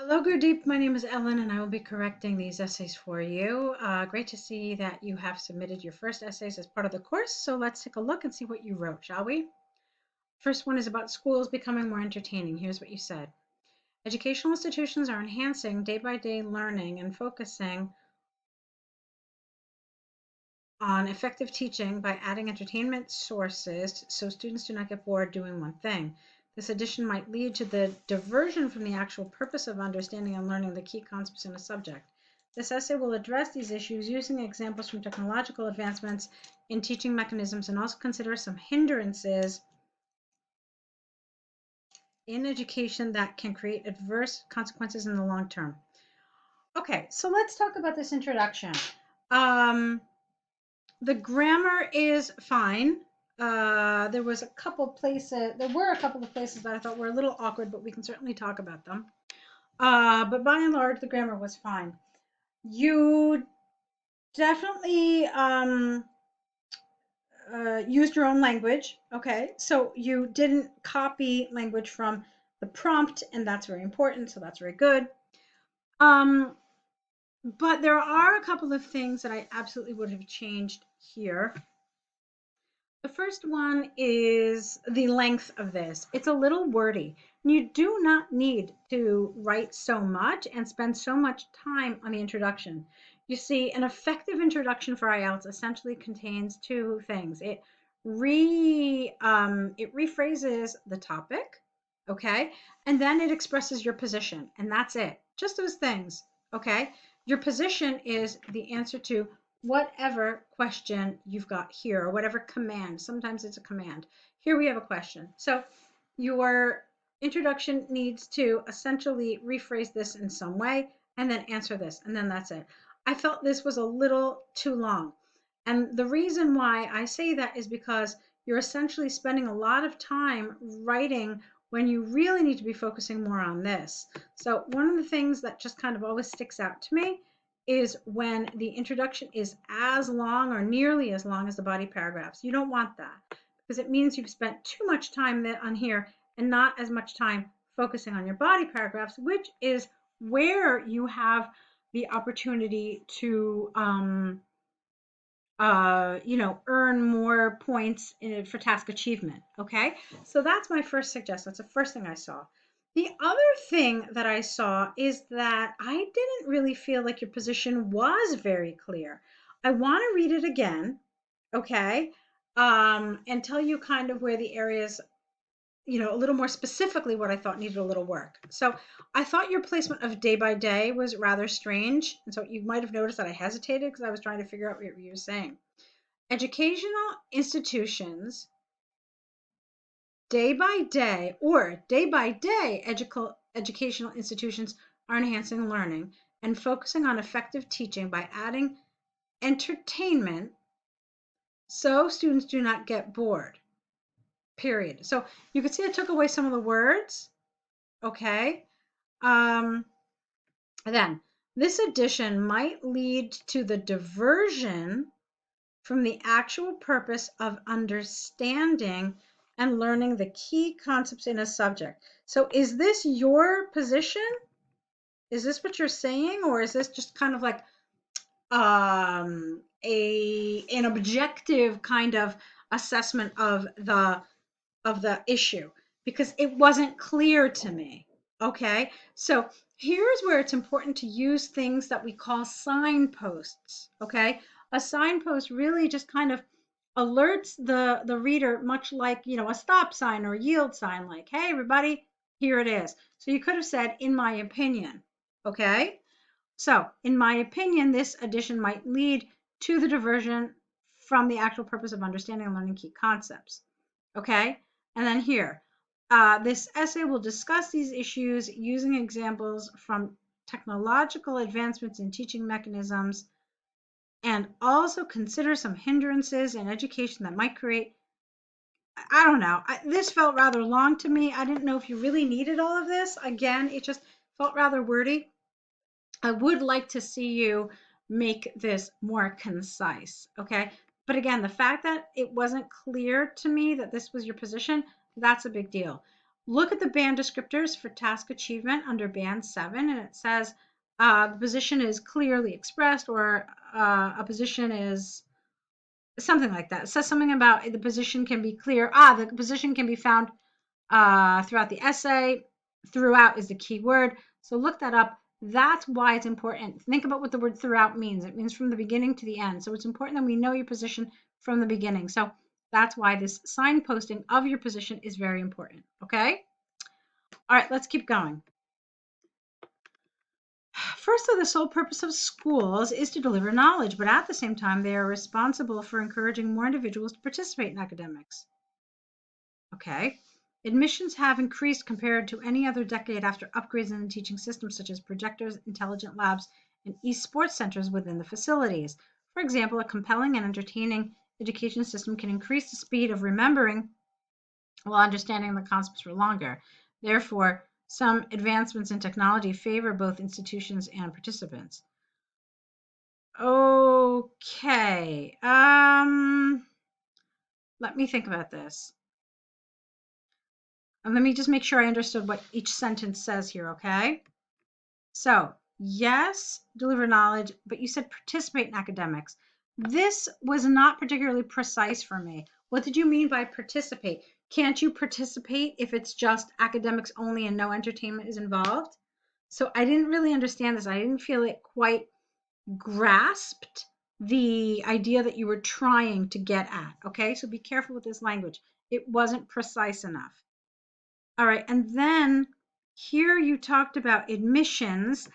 Hello, Gurdeep. My name is Ellen, and I will be correcting these essays for you. Great to see that you have submitted your first essays as part of the course. So let's take a look and see what you wrote, shall we? First one is about schools becoming more entertaining. Here's what you said. Educational institutions are enhancing day-by-day learning and focusing on effective teaching by adding entertainment sources so students do not get bored doing one thing. This addition might lead to the diversion from the actual purpose of understanding and learning the key concepts in a subject. This essay will address these issues using examples from technological advancements in teaching mechanisms and also consider some hindrances in education that can create adverse consequences in the long term. Okay, so let's talk about this introduction. The grammar is fine. There were a couple of places that I thought were a little awkward, but we can certainly talk about them. But by and large, the grammar was fine. You definitely used your own language. Okay, so you didn't copy language from the prompt, and that's very important. So that's very good. Um, but there are a couple of things that I absolutely would have changed here. The first one is the length of this. It's a little wordy. You do not need to write so much and spend so much time on the introduction. You see, an effective introduction for IELTS essentially contains two things. It rephrases the topic, okay, and then it expresses your position, and that's it. Just those things, okay. Your position is the answer to whatever question you've got here, or whatever command. Sometimes it's a command. Here we have a question. So your introduction needs to essentially rephrase this in some way and then answer this, and then that's it. I felt this was a little too long. And the reason why I say that is because you're essentially spending a lot of time writing when you really need to be focusing more on this. So one of the things that just kind of always sticks out to me is when the introduction is as long or nearly as long as the body paragraphs. You don't want that because it means you've spent too much time on here and not as much time focusing on your body paragraphs, which is where you have the opportunity to earn more points for task achievement. Okay, so that's my first suggestion. That's the first thing I saw. The other thing that I saw is that I didn't really feel like your position was very clear. I want to read it again, okay, and tell you kind of where the areas, a little more specifically what I thought needed a little work. So I thought your placement of day by day was rather strange. And so you might have noticed that I hesitated because I was trying to figure out what you were saying. Educational institutions, day by day, or day by day educational institutions are enhancing learning and focusing on effective teaching by adding entertainment so students do not get bored. Period. So you can see I took away some of the words. Okay. Um, then this addition might lead to the diversion from the actual purpose of understanding and learning the key concepts in a subject. So is this your position? Is this what you're saying? Or is this just kind of like an objective kind of assessment of the issue? Because it wasn't clear to me. Okay, so here's where it's important to use things that we call signposts. Okay, a signpost really just kind of alerts the reader, much like a stop sign or yield sign, like, hey everybody, here it is. So you could have said, in my opinion. Okay, so in my opinion, this addition might lead to the diversion from the actual purpose of understanding and learning key concepts. Okay, and then here, this essay will discuss these issues using examples from technological advancements in teaching mechanisms and also consider some hindrances in education that might create, I don't know, this felt rather long to me. I didn't know if you really needed all of this. Again, it just felt rather wordy. I would like to see you make this more concise, okay? But again, the fact that it wasn't clear to me that this was your position, that's a big deal. look at the band descriptors for task achievement under band 7, and it says the position is clearly expressed, or a position is something like that. It says something about the position can be clear. The position can be found throughout the essay. Throughout is the key word. So look that up. That's why it's important. Think about what the word throughout means. It means from the beginning to the end. So it's important that we know your position from the beginning. So that's why this signposting of your position is very important. Okay? All right, let's keep going. Firstly, the sole purpose of schools is to deliver knowledge, but at the same time, they are responsible for encouraging more individuals to participate in academics. Okay. Admissions have increased compared to any other decade after upgrades in the teaching systems, such as projectors, intelligent labs, and esports centers within the facilities. For example, a compelling and entertaining education system can increase the speed of remembering while understanding the concepts for longer. Therefore, some advancements in technology favor both institutions and participants. Okay. Let me think about this. And let me just make sure I understood what each sentence says here, okay? So, yes, deliver knowledge, but you said participate in academics. This was not particularly precise for me. What did you mean by participate? Can't you participate if it's just academics only and no entertainment is involved? So I didn't really understand this. I didn't feel it quite grasped the idea that you were trying to get at, okay? So be careful with this language. It wasn't precise enough. All right, and then here you talked about admissions.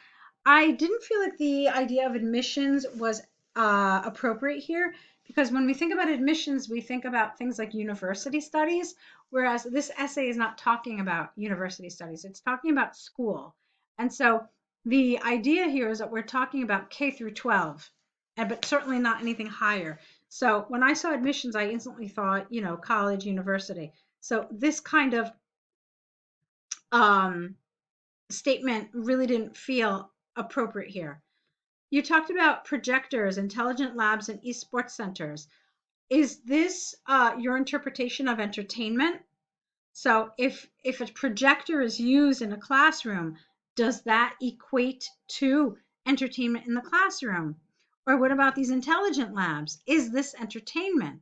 I didn't feel like the idea of admissions was appropriate here, because when we think about admissions, we think about things like university studies, whereas this essay is not talking about university studies. It's talking about school. And so the idea here is that we're talking about K through 12, but certainly not anything higher. So when I saw admissions, I instantly thought, college, university. So this kind of um, statement really didn't feel appropriate here. You talked about projectors, intelligent labs, and esports centers. Is this your interpretation of entertainment? So if a projector is used in a classroom, does that equate to entertainment in the classroom? Or what about these intelligent labs? Is this entertainment?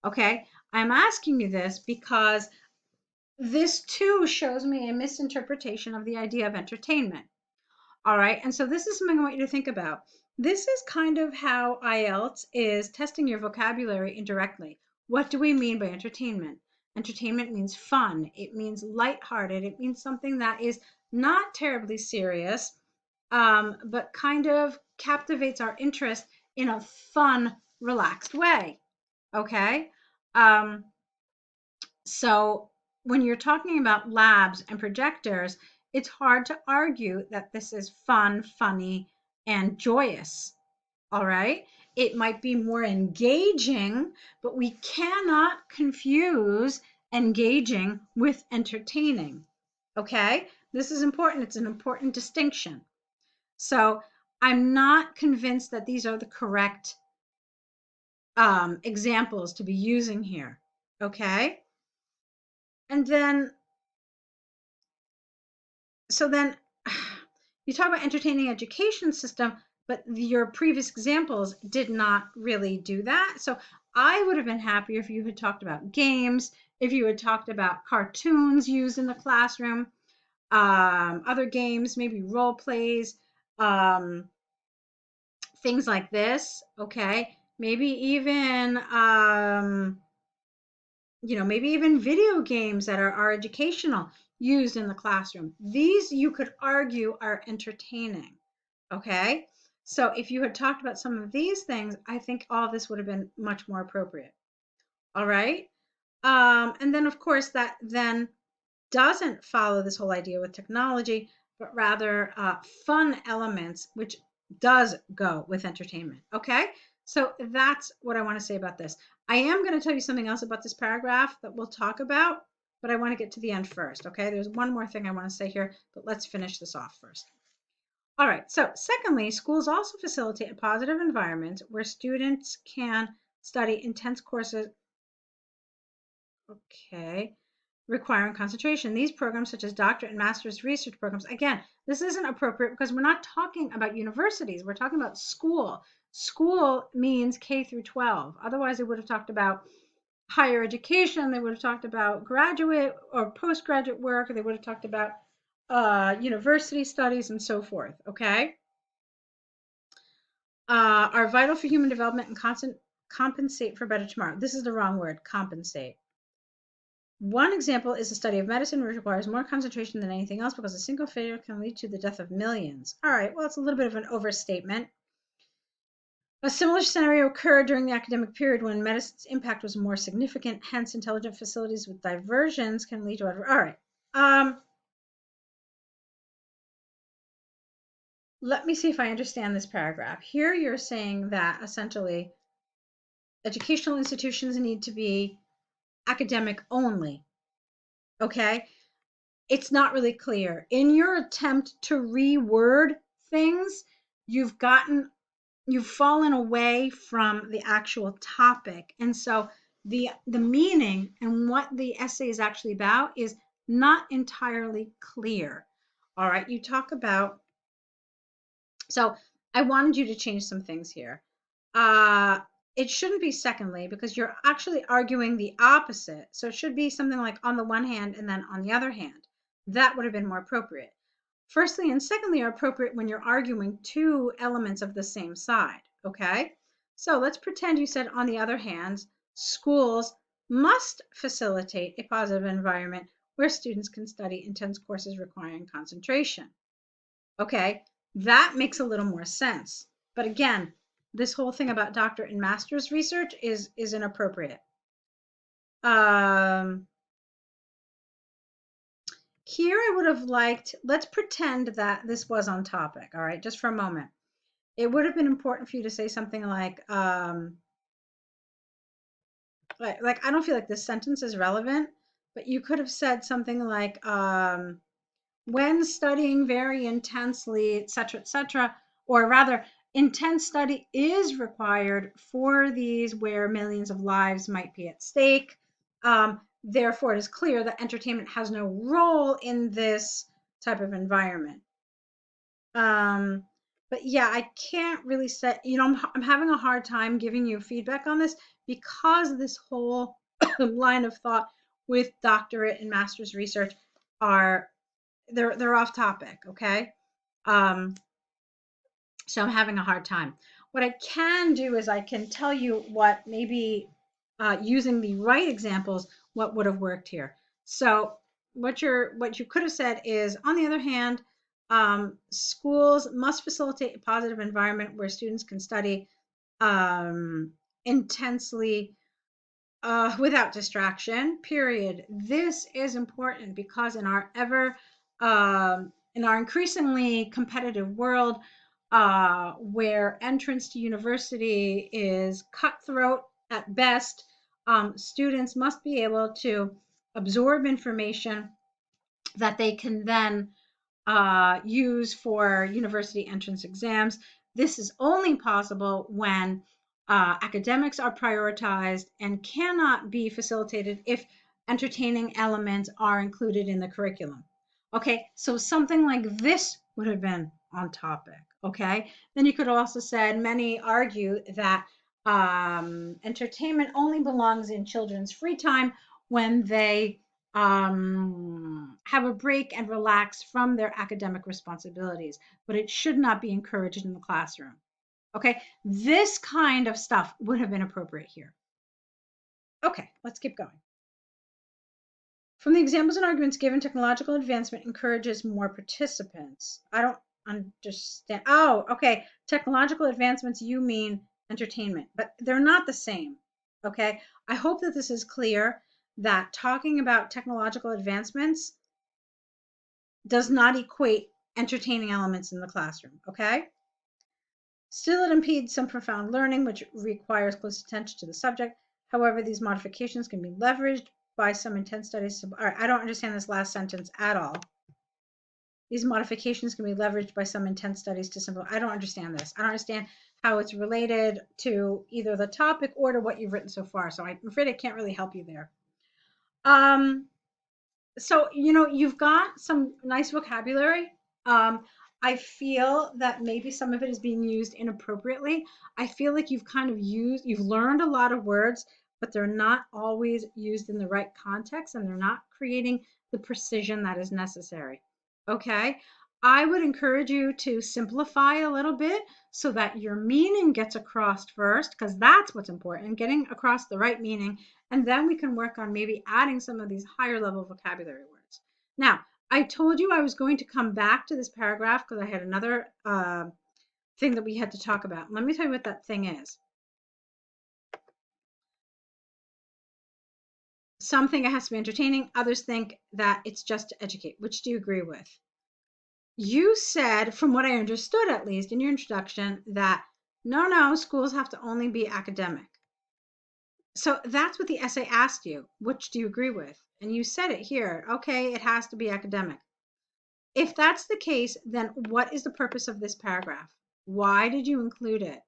Okay, I'm asking you this because this too shows me a misinterpretation of the idea of entertainment. All right, and so this is something I want you to think about. This is kind of how IELTS is testing your vocabulary indirectly. What do we mean by entertainment? Entertainment means fun. It means lighthearted. It means something that is not terribly serious, but kind of captivates our interest in a fun, relaxed way. Okay? Um, so when you're talking about labs and projectors, it's hard to argue that this is fun, funny, and joyous. All right. It might be more engaging, but we cannot confuse engaging with entertaining. Okay. This is important. It's an important distinction. So I'm not convinced that these are the correct examples to be using here. Okay. And then then you talk about entertaining education system, but your previous examples did not really do that. So I would have been happier if you had talked about games, if you had talked about cartoons used in the classroom, other games, maybe role plays, things like this. Okay, maybe even maybe even video games that are educational used in the classroom. These you could argue are entertaining. Okay. So if you had talked about some of these things, I think all of this would have been much more appropriate. All right. And then of course that then doesn't follow this whole idea with technology, but rather fun elements, which does go with entertainment. Okay, so that's what I want to say about this. I am going to tell you something else about this paragraph that we'll talk about, but I want to get to the end first. Okay, there's one more thing I want to say here, but let's finish this off first. All right, so secondly, schools also facilitate a positive environment where students can study intense courses. Okay. requiring concentration. These programs, such as doctorate and master's research programs, again, this isn't appropriate because we're not talking about universities. We're talking about school. School means K through 12. Otherwise, they would have talked about higher education. They would have talked about graduate or postgraduate work. They would have talked about university studies and so forth. Okay. Are vital for human development and compensate for better tomorrow. This is the wrong word, compensate. One example is the study of medicine, which requires more concentration than anything else because a single failure can lead to the death of millions. All right, well, it's a little bit of an overstatement. A similar scenario occurred during the academic period when medicine's impact was more significant. Hence, intelligent facilities with diversions can lead to all right. Let me see if I understand this paragraph. Here you're saying that essentially educational institutions need to be academic only. Okay? It's not really clear. In your attempt to reword things, you've fallen away from the actual topic. And so the meaning and what the essay is actually about is not entirely clear. All right, you talk about, so I wanted you to change some things here. It shouldn't be secondly because you're actually arguing the opposite. So it should be something like on the one hand and then on the other hand. That would have been more appropriate. Firstly and secondly are appropriate when you're arguing two elements of the same side, okay? So let's pretend you said, on the other hand, schools must facilitate a positive environment where students can study intense courses requiring concentration. Okay, that makes a little more sense. But again, this whole thing about doctorate and master's research is inappropriate. Here I would have liked, let's pretend that this was on topic, all right, just for a moment. It would have been important for you to say something like I don't feel like this sentence is relevant, but you could have said something like when studying very intensely, etc., or rather, intense study is required for these where millions of lives might be at stake. Therefore, it is clear that entertainment has no role in this type of environment. But yeah, I can't really say, I'm having a hard time giving you feedback on this because this whole line of thought with doctorate and master's research they're off topic, okay? So I'm having a hard time. What I can do is I can tell you what maybe using the right examples, what would have worked here. So what you could have said is, on the other hand, schools must facilitate a positive environment where students can study intensely without distraction, period. This is important because in our increasingly competitive world, where entrance to university is cutthroat at best, students must be able to absorb information that they can then use for university entrance exams. This is only possible when academics are prioritized and cannot be facilitated if entertaining elements are included in the curriculum. Okay, so something like this would have been on topic. Okay, then you could also said, many argue that entertainment only belongs in children's free time when they have a break and relax from their academic responsibilities, but it should not be encouraged in the classroom. Okay, this kind of stuff would have been appropriate here. Okay, let's keep going. From the examples and arguments given, technological advancement encourages more participants. I don't understand. Oh, okay. Technological advancements, you mean entertainment, but they're not the same. Okay, I hope that this is clear that talking about technological advancements does not equate entertaining elements in the classroom, okay? Still, it impedes some profound learning, which requires close attention to the subject. However, these modifications can be leveraged by some intense studies. All right, I don't understand this last sentence at all. These modifications can be leveraged by some intense studies to simplify. I don't understand this. I don't understand how it's related to either the topic or to what you've written so far. So I'm afraid I can't really help you there. So, you've got some nice vocabulary. Um, I feel that maybe some of it is being used inappropriately. I feel like you've learned a lot of words, but they're not always used in the right context and they're not creating the precision that is necessary. Okay. I would encourage you to simplify a little bit so that your meaning gets across first, because that's what's important, getting across the right meaning, and then we can work on maybe adding some of these higher level vocabulary words. Now, I told you I was going to come back to this paragraph because I had another thing that we had to talk about. Let me tell you what that thing is. Some think it has to be entertaining, others think that it's just to educate. Which do you agree with? You said, from what I understood at least in your introduction, that no, schools have to only be academic. So that's what the essay asked you. Which do you agree with? And you said it here. Okay, it has to be academic. If that's the case, then what is the purpose of this paragraph? Why did you include it?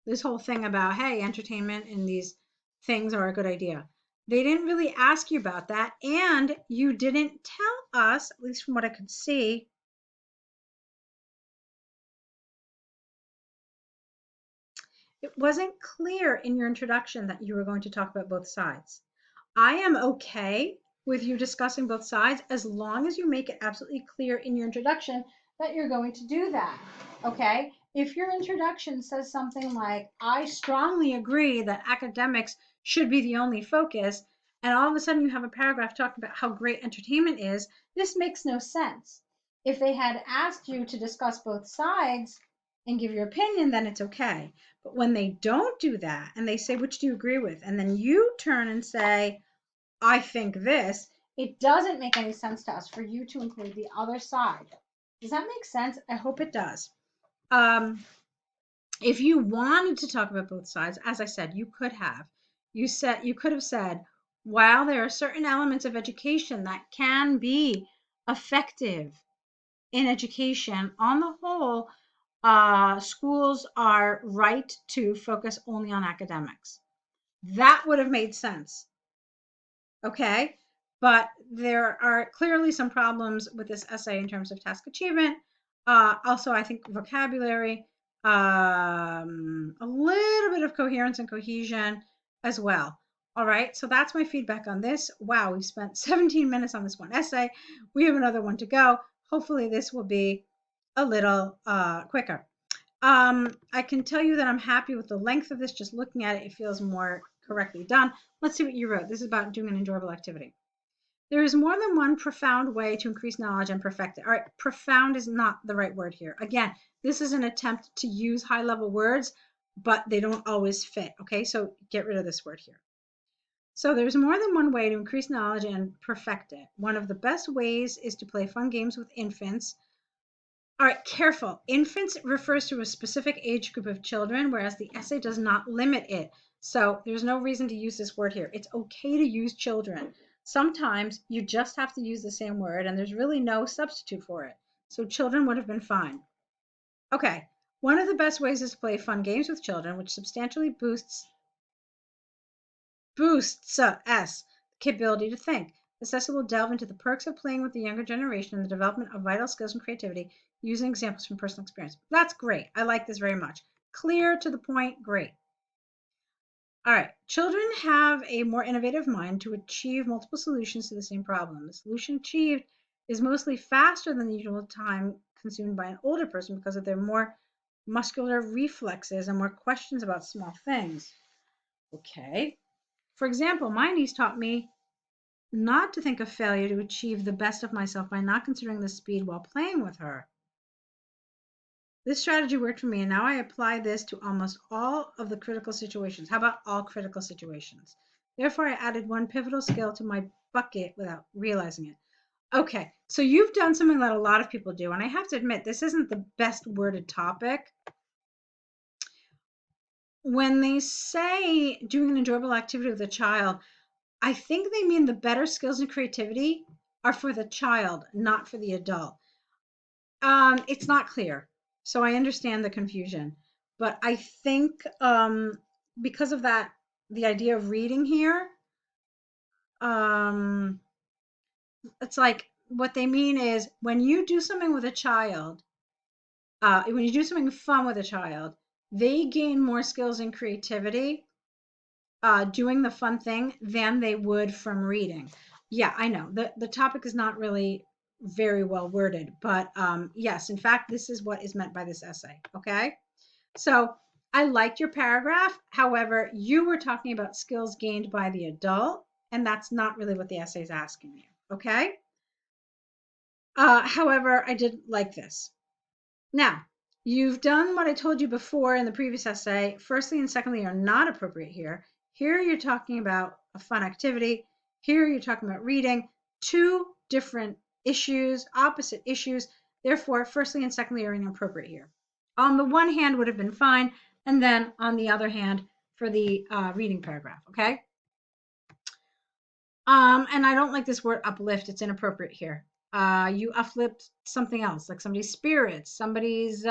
This whole thing about, hey, entertainment and these things are a good idea. They didn't really ask you about that. And you didn't tell us, at least from what I could see, it wasn't clear in your introduction that you were going to talk about both sides. I am okay with you discussing both sides as long as you make it absolutely clear in your introduction that you're going to do that. Okay? If your introduction says something like, I strongly agree that academics should be the only focus, and all of a sudden you have a paragraph talking about how great entertainment is, this makes no sense. If they had asked you to discuss both sides and give your opinion, then it's okay. But when they don't do that and they say, which do you agree with? And then you turn and say, I think this, it doesn't make any sense to us for you to include the other side. Does that make sense? I hope it does. Um, if you wanted to talk about both sides, as I said, you could have. You could have said, while there are certain elements of education that can be effective in education, on the whole, schools are right to focus only on academics. That would have made sense. Okay. But there are clearly some problems with this essay in terms of task achievement. Also, I think vocabulary, a little bit of coherence and cohesion as well. All right. So that's my feedback on this. Wow. We've spent 17 minutes on this one essay. We have another one to go. Hopefully, this will be a little quicker. I can tell you that I'm happy with the length of this. Just looking at it, it feels more correctly done. Let's see what you wrote. This is about doing an enjoyable activity. There is more than one profound way to increase knowledge and perfect it. All right, profound is not the right word here. Again, this is an attempt to use high level words, but they don't always fit. Okay, so get rid of this word here. So there's more than one way to increase knowledge and perfect it. One of the best ways is to play fun games with infants. All right, careful. Infants refers to a specific age group of children, whereas the essay does not limit it. So there's no reason to use this word here. It's okay to use children. Sometimes you just have to use the same word, and there's really no substitute for it. So children would have been fine. Okay, one of the best ways is to play fun games with children, which substantially boosts the capability to think. This essay will delve into the perks of playing with the younger generation and the development of vital skills and creativity using examples from personal experience. That's great. I like this very much. Clear to the point, great. All right. Children have a more innovative mind to achieve multiple solutions to the same problem. The solution achieved is mostly faster than the usual time consumed by an older person because of their more muscular reflexes and more questions about small things. Okay. For example, my niece taught me not to think of failure to achieve the best of myself by not considering the speed while playing with her. This strategy worked for me, and now I apply this to almost all of the critical situations. How about all critical situations? Therefore, I added one pivotal skill to my bucket without realizing it. Okay, so you've done something that a lot of people do, and I have to admit, this isn't the best worded topic. When they say doing an enjoyable activity with a child, I think they mean the better skills and creativity are for the child, not for the adult. It's not clear, so I understand the confusion, but I think because of that, the idea of reading here, um, it's like what they mean is when you do something with a child, when you do something fun with a child, they gain more skills and creativity doing the fun thing than they would from reading. Yeah, I know the topic is not really very well worded, but yes, in fact, this is what is meant by this essay. Okay, so I liked your paragraph. However, you were talking about skills gained by the adult, and that's not really what the essay is asking you. Okay. However, I did like this. Now, you've done what I told you before in the previous essay. Firstly and secondly are not appropriate here. Here you're talking about a fun activity. Here you're talking about reading. Two different issues, opposite issues. Therefore, firstly and secondly are inappropriate here. On the one hand would have been fine, and then on the other hand for the reading paragraph, okay? And I don't like this word uplift. It's inappropriate here. You uplift something else, like somebody's spirits, somebody's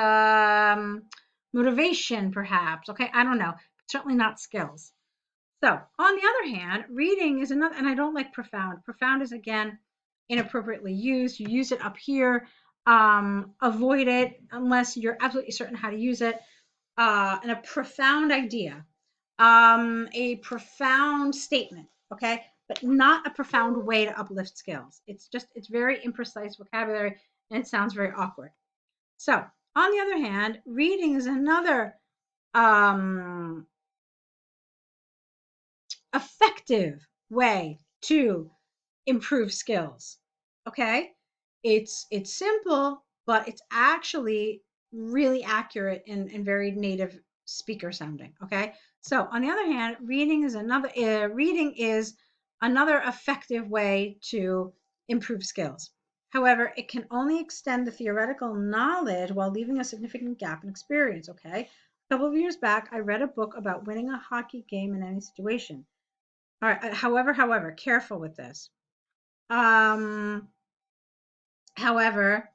motivation, perhaps. Okay, I don't know. Certainly not skills. So, on the other hand, reading is another, and I don't like profound. Profound is again inappropriately used. You use it up here. Avoid it unless you're absolutely certain how to use it. And a profound idea, a profound statement, okay, but not a profound way to uplift skills. It's very imprecise vocabulary and it sounds very awkward. So, on the other hand, reading is another um, effective way to improve skills. Okay? It's simple, but it's actually really accurate and very native speaker sounding. Okay? So on the other hand, reading is another effective way to improve skills. However, it can only extend the theoretical knowledge while leaving a significant gap in experience. Okay? A couple of years back, I read a book about winning a hockey game in any situation. All right. However, careful with this. Um, However,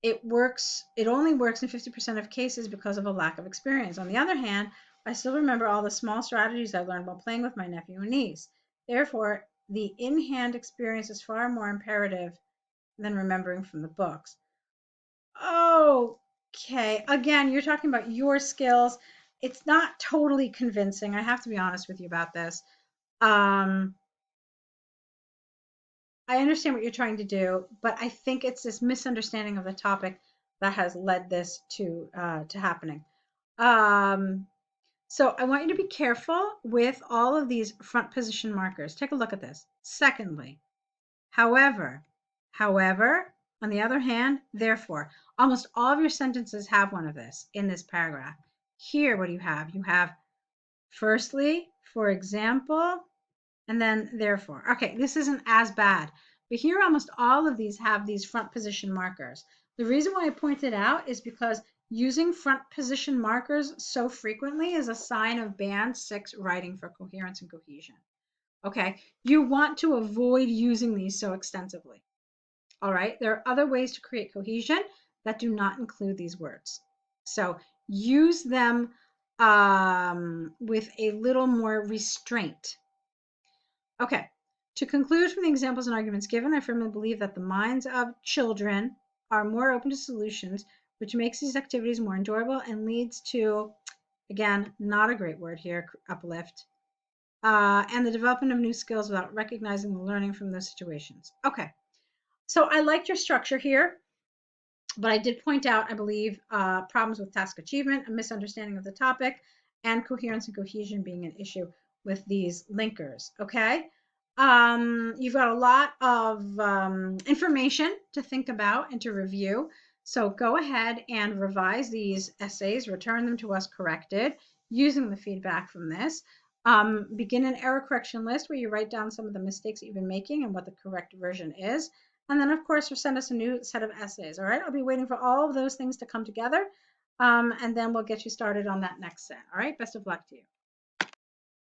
it only works in 50% of cases because of a lack of experience. On the other hand, I still remember all the small strategies I learned while playing with my nephew and niece. Therefore, the in-hand experience is far more imperative than remembering from the books. Okay, again, you're talking about your skills. It's not totally convincing. I have to be honest with you about this. Um, I understand what you're trying to do, but I think it's this misunderstanding of the topic that has led this to happening. Um, so I want you to be careful with all of these front position markers. Take a look at this. Secondly, however, on the other hand, therefore, almost all of your sentences have one of this in this paragraph. Here, what do you have? You have firstly, for example, and then therefore. Okay, this isn't as bad. But here almost all of these have these front position markers. The reason why I point it out is because using front position markers so frequently is a sign of band 6 writing for coherence and cohesion. Okay, you want to avoid using these so extensively. All right, there are other ways to create cohesion that do not include these words. So use them with a little more restraint. Okay, to conclude from the examples and arguments given, I firmly believe that the minds of children are more open to solutions, which makes these activities more enjoyable and leads to, again, not a great word here, uplift, and the development of new skills without recognizing the learning from those situations. Okay, so I liked your structure here, but I did point out, I believe, problems with task achievement, a misunderstanding of the topic, and coherence and cohesion being an issue with these linkers. Okay. You've got a lot of information to think about and to review. So go ahead and revise these essays, return them to us corrected using the feedback from this. Begin an error correction list where you write down some of the mistakes that you've been making and what the correct version is. And then, of course, send us a new set of essays. All right. I'll be waiting for all of those things to come together. And then we'll get you started on that next set. All right. Best of luck to you.